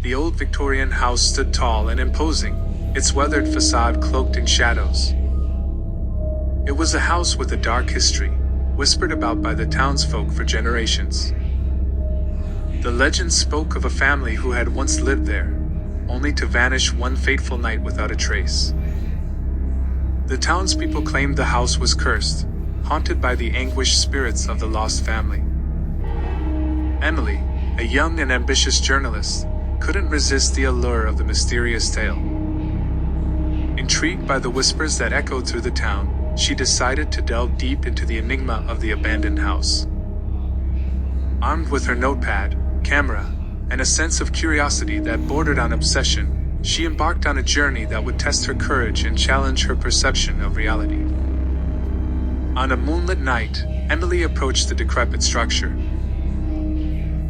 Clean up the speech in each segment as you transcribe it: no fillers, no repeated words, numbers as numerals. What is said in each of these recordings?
The old Victorian house stood tall and imposing, its weathered facade cloaked in shadows. It was a house with a dark history, whispered about by the townsfolk for generations. The legend spoke of a family who had once lived there, only to vanish one fateful night without a trace. The townspeople claimed the house was cursed, haunted by the anguished spirits of the lost family. Emily, a young and ambitious journalist, couldn't resist the allure of the mysterious tale. Intrigued by the whispers that echoed through the town, she decided to delve deep into the enigma of the abandoned house. Armed with her notepad, camera, and a sense of curiosity that bordered on obsession, she embarked on a journey that would test her courage and challenge her perception of reality. On a moonlit night, Emily approached the decrepit structure.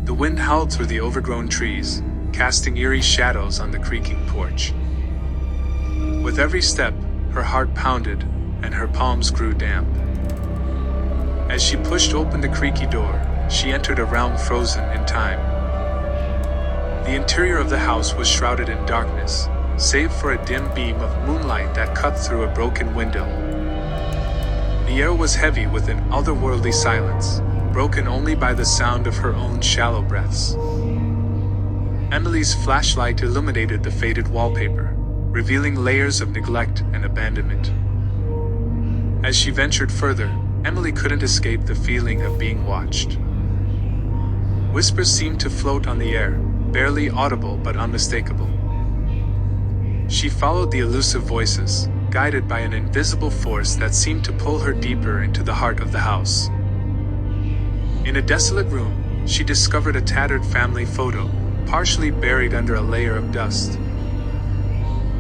The wind howled through the overgrown trees, casting eerie shadows on the creaking porch. With every step, her heart pounded, and her palms grew damp. As she pushed open the creaky door, she entered a realm frozen in time. The interior of the house was shrouded in darkness, save for a dim beam of moonlight that cut through a broken window. The air was heavy with an otherworldly silence, broken only by the sound of her own shallow breaths. Emily's flashlight illuminated the faded wallpaper, revealing layers of neglect and abandonment. As she ventured further, Emily couldn't escape the feeling of being watched. Whispers seemed to float on the air, barely audible but unmistakable. She followed the elusive voices, guided by an invisible force that seemed to pull her deeper into the heart of the house. In a desolate room, she discovered a tattered family photo, partially buried under a layer of dust.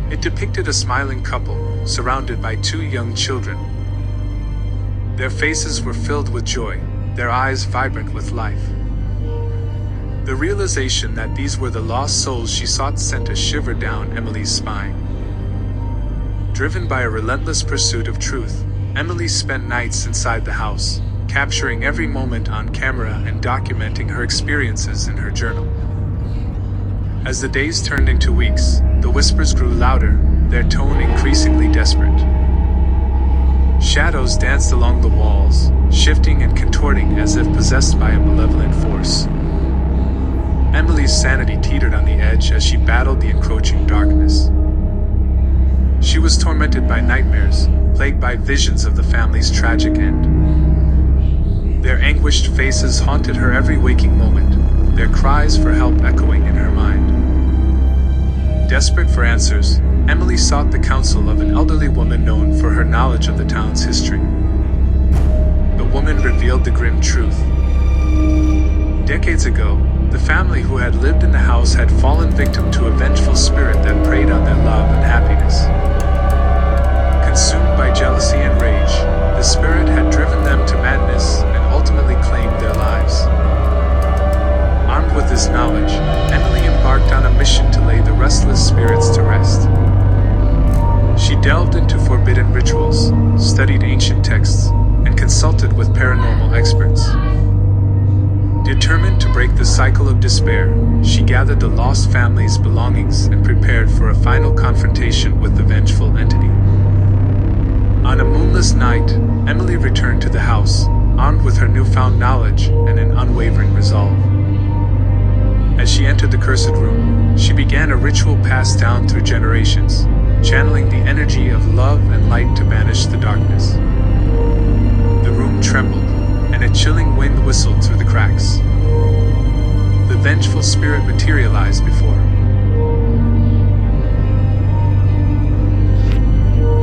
It depicted a smiling couple, surrounded by two young children. Their faces were filled with joy, their eyes vibrant with life. The realization that these were the lost souls she sought sent a shiver down Emily's spine. Driven by a relentless pursuit of truth, Emily spent nights inside the house, capturing every moment on camera and documenting her experiences in her journal. As the days turned into weeks, the whispers grew louder, their tone increasingly desperate. Shadows danced along the walls, shifting and contorting as if possessed by a malevolent force. Emily's sanity teetered on the edge as she battled the encroaching darkness. She was tormented by nightmares, plagued by visions of the family's tragic end. Their anguished faces haunted her every waking moment, their cries for help echoing in her mind. Desperate for answers, Emily sought the counsel of an elderly woman known for her knowledge of the town's history. The woman revealed the grim truth. Decades ago, the family who had lived in the house had fallen victim to a vengeful spirit that preyed on their love and happiness. Consumed by jealousy and rage, the spirit had driven them to madness and ultimately claimed their lives. Armed with this knowledge, Emily embarked on a mission to lay the restless spirits to rest. She delved into forbidden rituals, studied ancient texts, and consulted with paranormal experts. Determined to break the cycle of despair, she gathered the lost family's belongings and prepared for a final confrontation with the vengeful entity. On a moonless night, Emily returned to the house, armed with her newfound knowledge and an unwavering resolve. As she entered the cursed room, she began a ritual passed down through generations, channeling the energy of love and light to banish the darkness. The room trembled, and a chilling wind whistled through the cracks. The vengeful spirit materialized before her.